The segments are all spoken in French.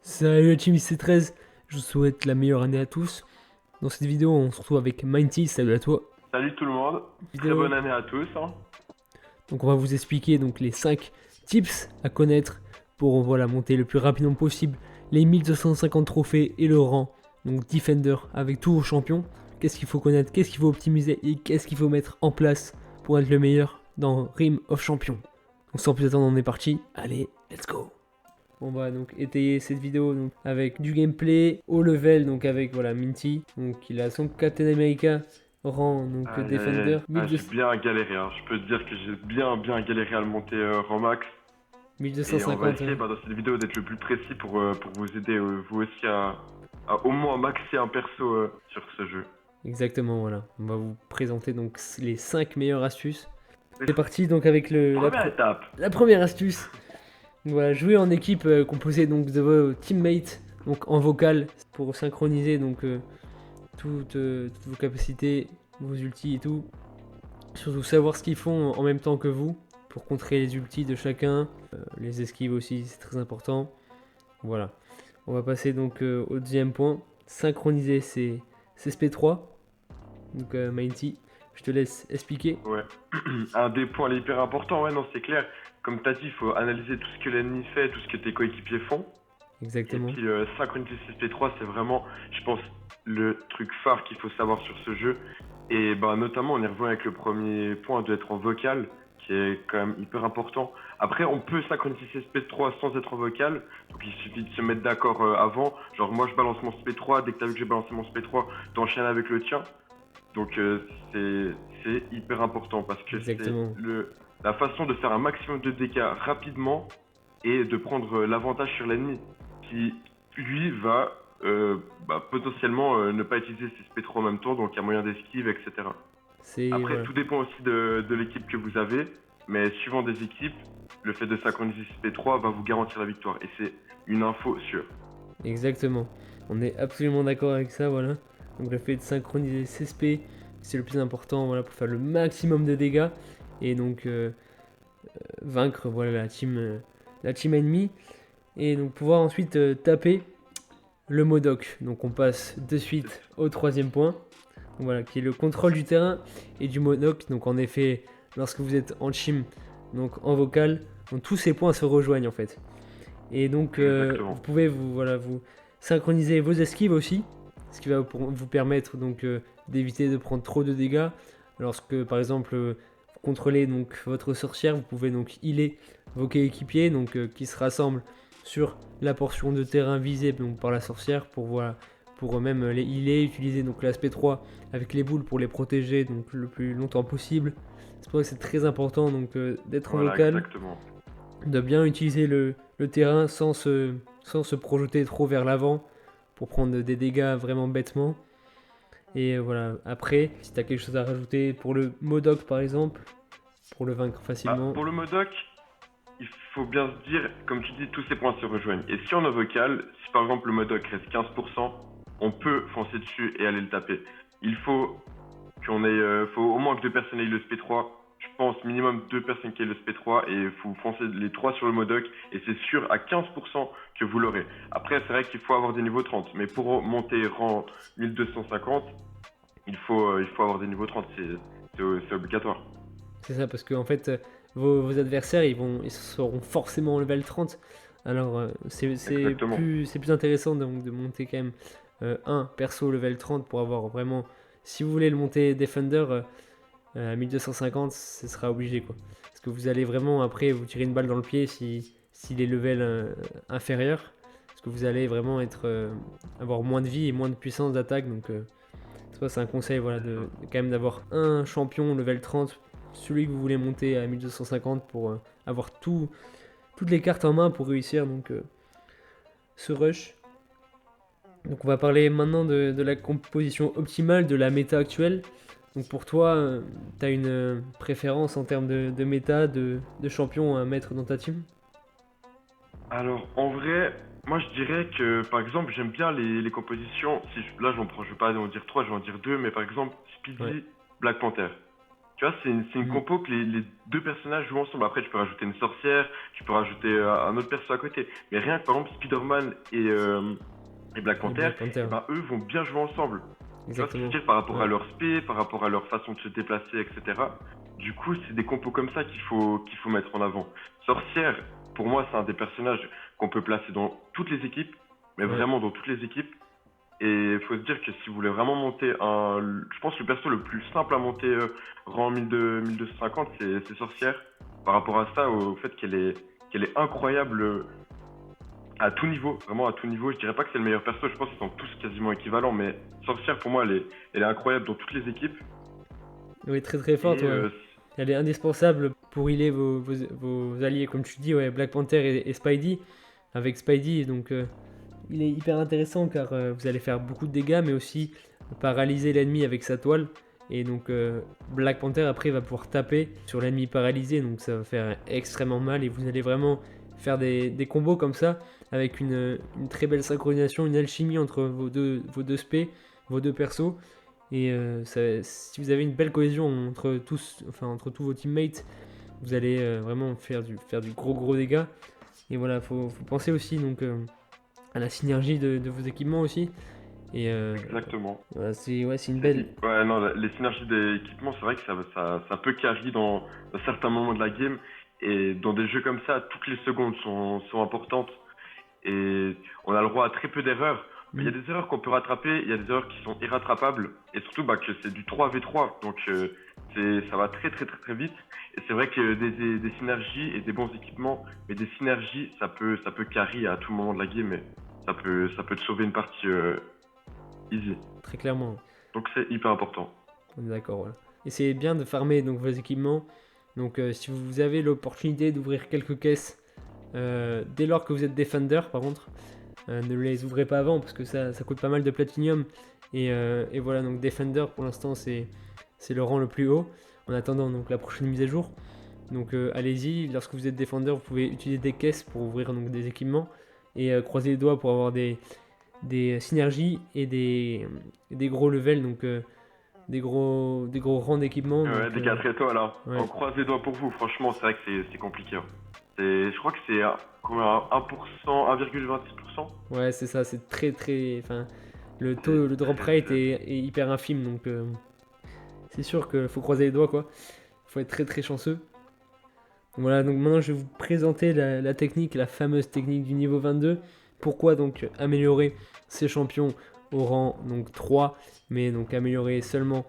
Salut la team IC13, je vous souhaite la meilleure année à tous. Dans cette vidéo, on se retrouve avec Minty, salut à toi. Salut tout le monde, très Vidéo. bonne année à tous. Donc on va vous expliquer donc les 5 tips à connaître pour monter le plus rapidement possible les 1250 trophées et le rang donc Defender avec tous vos champions. Qu'est-ce qu'il faut connaître, qu'est-ce qu'il faut optimiser et qu'est-ce qu'il faut mettre en place pour être le meilleur dans Rim of Champions. Donc sans plus attendre, on est parti, allez, let's go. On va donc étayer cette vidéo donc, avec du gameplay au level, donc avec Minty, donc il a son Captain America rang donc Defender. J'ai bien galéré, hein. Je peux te dire que j'ai bien galéré à le monter rang max. 1250. Et on va essayer dans cette vidéo d'être le plus précis pour vous aider vous aussi à au moins maxer un perso sur ce jeu. Exactement, voilà. On va vous présenter donc les 5 meilleures astuces. C'est parti donc avec la première astuce. Voilà, jouer en équipe composée donc de vos teammates, donc en vocal, pour synchroniser donc toutes vos capacités, vos ultis et tout. Surtout savoir ce qu'ils font en même temps que vous, pour contrer les ultis de chacun, les esquives aussi, c'est très important. Voilà, on va passer donc au deuxième point, synchroniser ses SP3. Donc Minty, je te laisse expliquer. Ouais, un des points hyper importants, ouais, non, c'est clair. Comme tu as dit, il faut analyser tout ce que l'ennemi fait, tout ce que tes coéquipiers font. Exactement. Et puis synchroniser SP3, c'est vraiment, je pense, le truc phare qu'il faut savoir sur ce jeu. Et notamment, on y revient avec le premier point d'être en vocal, qui est quand même hyper important. Après, on peut synchroniser SP3 sans être en vocal, donc il suffit de se mettre d'accord avant. Genre, moi, je balance mon SP3, dès que tu as vu que j'ai balancé mon SP3, t'enchaînes avec le tien. Donc, c'est hyper important parce que c'est la façon de faire un maximum de dégâts rapidement et de prendre l'avantage sur l'ennemi qui, lui, va potentiellement ne pas utiliser ses SP3 en même temps, donc il y a moyen d'esquive, etc. Après, tout dépend aussi de l'équipe que vous avez, mais suivant des équipes, le fait de synchroniser ses SP3 va vous garantir la victoire et c'est une info sûre. Exactement, on est absolument d'accord avec ça, voilà. Donc le fait de synchroniser ses SP, c'est le plus important, voilà, pour faire le maximum de dégâts et donc vaincre la team ennemie et donc pouvoir ensuite taper le Modok. Donc on passe de suite au troisième point, donc, voilà, qui est le contrôle du terrain et du Modok. Donc en effet, lorsque vous êtes en team, donc en vocal, donc, tous ces points se rejoignent en fait. Et donc vous pouvez vous synchroniser vos esquives aussi, ce qui va vous permettre donc d'éviter de prendre trop de dégâts. Lorsque par exemple vous contrôlez donc votre sorcière, vous pouvez donc healer vos coéquipiers donc qui se rassemblent sur la portion de terrain visée donc par la sorcière pour même les healer, utiliser donc l'aspect 3 avec les boules pour les protéger donc le plus longtemps possible. C'est pour ça que c'est très important donc d'être en vocal, de bien utiliser le terrain sans se projeter trop vers l'avant pour prendre des dégâts vraiment bêtement. Et voilà, après, si tu as quelque chose à rajouter pour le Modok par exemple, pour le vaincre facilement. Pour le Modok, il faut bien se dire, comme tu dis, tous ces points se rejoignent. Et si on est vocal, si par exemple le Modok reste 15%, on peut foncer dessus et aller le taper. Il faut faut au moins que 2 personnes aient le SP3. Je pense minimum 2 personnes qui aient le SP3 et il faut foncer les 3 sur le Modok et c'est sûr à 15% que vous l'aurez. Après, c'est vrai qu'il faut avoir des niveaux 30, mais pour monter rang 1250, il faut avoir des niveaux 30, c'est obligatoire. C'est ça, parce que en fait, vos adversaires, ils seront forcément level 30. Alors, c'est plus intéressant donc, de monter quand même un perso level 30 pour avoir vraiment... Si vous voulez le monter Defender à 1250, ce sera obligé, quoi. Parce que vous allez vraiment, après, vous tirer une balle dans le pied s'il est level inférieur. Parce que vous allez vraiment avoir moins de vie et moins de puissance d'attaque. Donc, c'est un conseil quand même d'avoir un champion level 30, celui que vous voulez monter à 1250 pour avoir toutes les cartes en main pour réussir donc, ce rush. Donc on va parler maintenant de la composition optimale de la méta actuelle. Donc pour toi, tu as une préférence en termes de méta, de champion à mettre dans ta team? Alors en vrai, Moi, je dirais que, par exemple, j'aime bien les compositions. Là, je vais pas en dire trois, je vais en dire deux, mais par exemple, Ouais. Speedy, Black Panther. Tu vois, c'est une Mm. compo que les deux personnages jouent ensemble. Après, tu peux rajouter une sorcière, tu peux rajouter un autre perso à côté. Mais rien que, par exemple, Spider-Man et Black Et Panther, Black Panther, et ouais. ben, eux vont bien jouer ensemble. Tu vois ce que je veux Exactement. dire par rapport à Ouais. leur spé, par rapport à leur façon de se déplacer, etc. Du coup, c'est des compos comme ça qu'il faut mettre en avant. Sorcière, pour moi, c'est un des personnages qu'on peut placer dans toutes les équipes, mais Ouais. vraiment dans toutes les équipes. Et il faut se dire que si vous voulez vraiment monter je pense que le perso le plus simple à monter rang 1250, c'est Sorcière. Par rapport à ça, au fait qu'elle est incroyable à tout niveau, vraiment à tout niveau. Je dirais pas que c'est le meilleur perso, je pense qu'ils sont tous quasiment équivalents, mais Sorcière pour moi, elle est incroyable dans toutes les équipes. Oui, très très forte, Et ouais. Elle est indispensable pour healer vos alliés, comme tu dis, ouais, Black Panther et Spidey. Avec Spidey, donc il est hyper intéressant car vous allez faire beaucoup de dégâts, mais aussi paralyser l'ennemi avec sa toile. Et donc Black Panther après va pouvoir taper sur l'ennemi paralysé, donc ça va faire extrêmement mal et vous allez vraiment faire des combos comme ça avec une très belle synchronisation, une alchimie entre vos deux spés, vos deux persos. Et si vous avez une belle cohésion entre tous vos teammates, vous allez vraiment faire du gros gros dégâts. Et voilà, faut penser aussi donc à la synergie de vos équipements aussi. Et exactement. voilà, c'est une belle. Ouais, non, les synergies des équipements, c'est vrai que ça peut carry dans certains moments de la game. Et dans des jeux comme ça, toutes les secondes sont importantes. Et on a le droit à très peu d'erreurs. Il y a Hmm, des erreurs qu'on peut rattraper, il y a des erreurs qui sont irrattrapables, et surtout bah, que c'est du 3v3, donc ça va très très très très vite. Et c'est vrai que des synergies et des bons équipements, mais des synergies, ça peut carry à tout moment de la game, et ça peut te sauver une partie easy. très clairement, Donc c'est hyper important. on est d'accord. Voilà. Essayez bien de farmer donc, vos équipements. Donc si vous avez l'opportunité d'ouvrir quelques caisses, dès lors que vous êtes Defender par contre, ne les ouvrez pas avant parce que ça coûte pas mal de platinium. Et voilà, donc Defender pour l'instant c'est le rang le plus haut en attendant donc la prochaine mise à jour. Donc allez-y, lorsque vous êtes Defender, vous pouvez utiliser des caisses pour ouvrir donc, des équipements et croiser les doigts pour avoir des synergies et des gros levels, donc des gros rangs d'équipements. Ouais, Donc des 4 étoiles, hein. On ouais, croise les doigts pour vous, franchement, c'est vrai que c'est compliqué, hein. Je crois que c'est combien, 1%, 1,26%. ouais, c'est ça, c'est très très. Enfin, C'est le drop très rate faible. est hyper infime, donc c'est sûr qu'il faut croiser les doigts quoi. Faut être très très chanceux. Voilà, donc maintenant je vais vous présenter la technique, la fameuse technique du niveau 22. Pourquoi donc améliorer ces champions au rang donc 3, mais donc améliorer seulement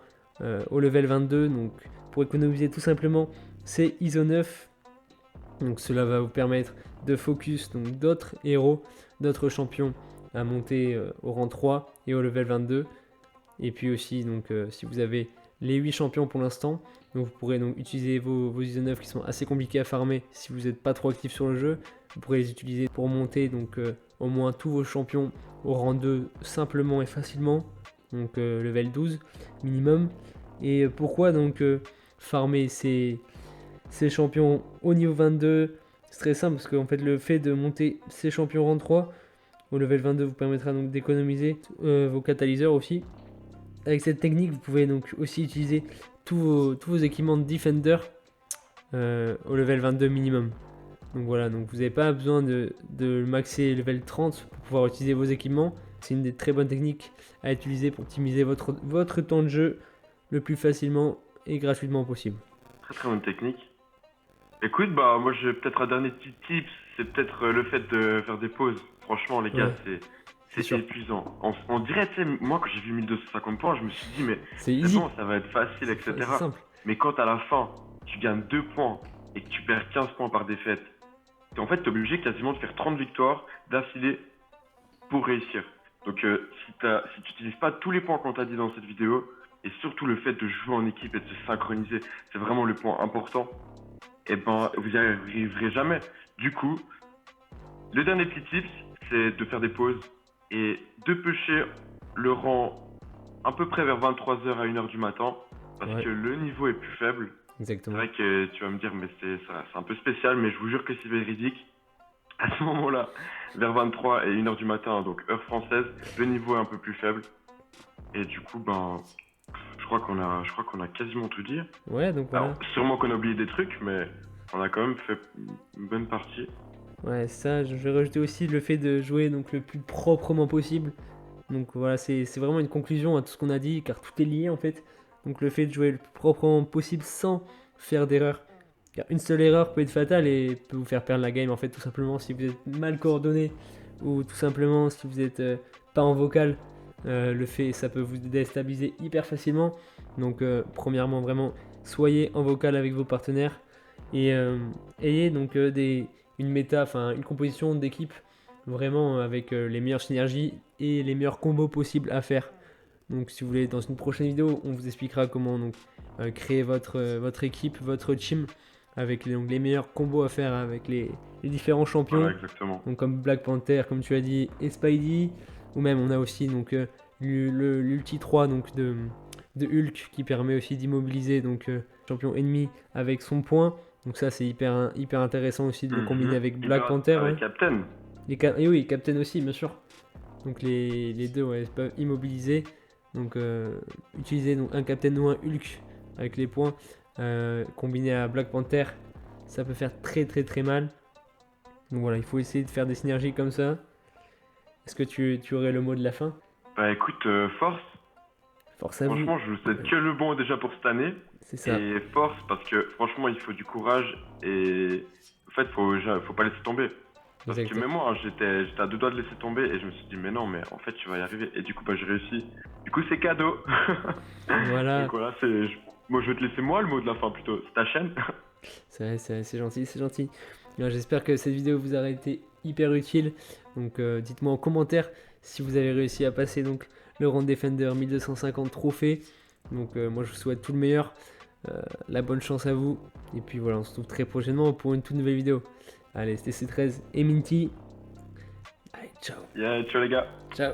au level 22. Donc pour économiser tout simplement c'est ISO 9. Donc cela va vous permettre de focus donc d'autres héros, d'autres champions à monter au rang 3 et au level 22. Et puis aussi, donc, si vous avez les 8 champions pour l'instant, donc vous pourrez donc utiliser vos ISO 9 qui sont assez compliqués à farmer si vous n'êtes pas trop actif sur le jeu. Vous pourrez les utiliser pour monter donc au moins tous vos champions au rang 2 simplement et facilement, donc level 12 minimum. Et pourquoi donc farmer ces champions au niveau 22? C'est très simple parce qu'en fait le fait de monter ces champions rang 3 au level 22 vous permettra donc d'économiser vos catalyseurs aussi. Avec cette technique, vous pouvez donc aussi utiliser tous vos équipements de Defender au level 22 minimum. Donc voilà, donc vous n'avez pas besoin de maxer level 30 pour pouvoir utiliser vos équipements. C'est une des très bonnes techniques à utiliser pour optimiser votre temps de jeu le plus facilement et gratuitement possible. Très très bonne technique. Écoute, bah moi j'ai peut-être un dernier petit tips, c'est peut-être le fait de faire des pauses. Franchement les gars, Ouais, c'est c'est c'est sûr. épuisant. On dirait, tu sais, moi quand j'ai vu 1250 points, je me suis dit mais C'est c'est easy, bon, ça va être facile, c'est etc. simple. Mais quand à la fin, tu gagnes 2 points et que tu perds 15 points par défaite, en fait t'es obligé quasiment de faire 30 victoires d'affilée pour réussir. Donc si tu n'utilises pas tous les points qu'on t'a dit dans cette vidéo, et surtout le fait de jouer en équipe et de se synchroniser, c'est vraiment le point important, et ben vous n'y arriverez jamais. Du coup, le dernier petit tips, c'est de faire des pauses et de pêcher le rang à peu près vers 23h à 1h du matin, parce Ouais, que le niveau est plus faible. C'est exactement. vrai que tu vas me dire, mais c'est un peu spécial, mais je vous jure que c'est véridique. À ce moment-là, vers 23 et 1h du matin, donc heure française, le niveau est un peu plus faible. Et du coup, ben, je crois qu'on a quasiment tout dit. Ouais, donc Alors, voilà. sûrement qu'on a oublié des trucs, mais on a quand même fait une bonne partie. Ouais, ça, je vais rajouter aussi le fait de jouer donc le plus proprement possible. Donc voilà, c'est vraiment une conclusion à tout ce qu'on a dit, car tout est lié en fait. Donc le fait de jouer le plus proprement possible sans faire d'erreur. Car une seule erreur peut être fatale et peut vous faire perdre la game en fait, tout simplement si vous êtes mal coordonné ou tout simplement si vous êtes pas en vocal. Le fait, ça peut vous déstabiliser hyper facilement. Donc premièrement, vraiment, soyez en vocal avec vos partenaires et ayez donc une méta, enfin une composition d'équipe vraiment avec les meilleures synergies et les meilleurs combos possibles à faire. Donc si vous voulez, dans une prochaine vidéo, on vous expliquera comment donc, créer votre équipe, votre team, avec donc, les meilleurs combos à faire avec les différents champions, Voilà, exactement. donc comme Black Panther, comme tu as dit, et Spidey, ou même on a aussi donc l'ulti 3 donc de Hulk qui permet aussi d'immobiliser donc champion ennemi avec son point. Donc ça c'est hyper intéressant aussi de le combiner avec Black Panther. Avec Ouais. Captain. Et oui, Captain aussi, bien sûr. Donc les deux ouais, peuvent immobiliser. Donc utiliser donc, un Captain ou un Hulk avec les points combiné à Black Panther, ça peut faire très mal. Donc voilà, il faut essayer de faire des synergies comme ça. Est-ce que tu aurais le mot de la fin? Bah écoute, force. Force à vous. Franchement, je vous souhaite que le bon déjà pour cette année. C'est ça. Et force parce que franchement, il faut du courage et en fait, faut pas laisser tomber. Parce que Exactement. même moi, j'étais à deux doigts de laisser tomber et je me suis dit, mais non, mais en fait, tu vas y arriver. Et du coup, bah, j'ai réussi. Du coup, c'est cadeau. Voilà. Donc voilà, moi, je vais te laisser moi le mot de la fin plutôt. C'est ta chaîne. C'est gentil, c'est gentil. Alors, j'espère que cette vidéo vous aura été hyper utile. Donc dites-moi en commentaire si vous avez réussi à passer donc le Round Defender 1250 trophées. Donc moi je vous souhaite tout le meilleur. La bonne chance à vous. Et puis voilà, on se retrouve très prochainement pour une toute nouvelle vidéo. Allez, c'était C13 et Minty. Allez, ciao. Yeah, ciao les gars. Ciao.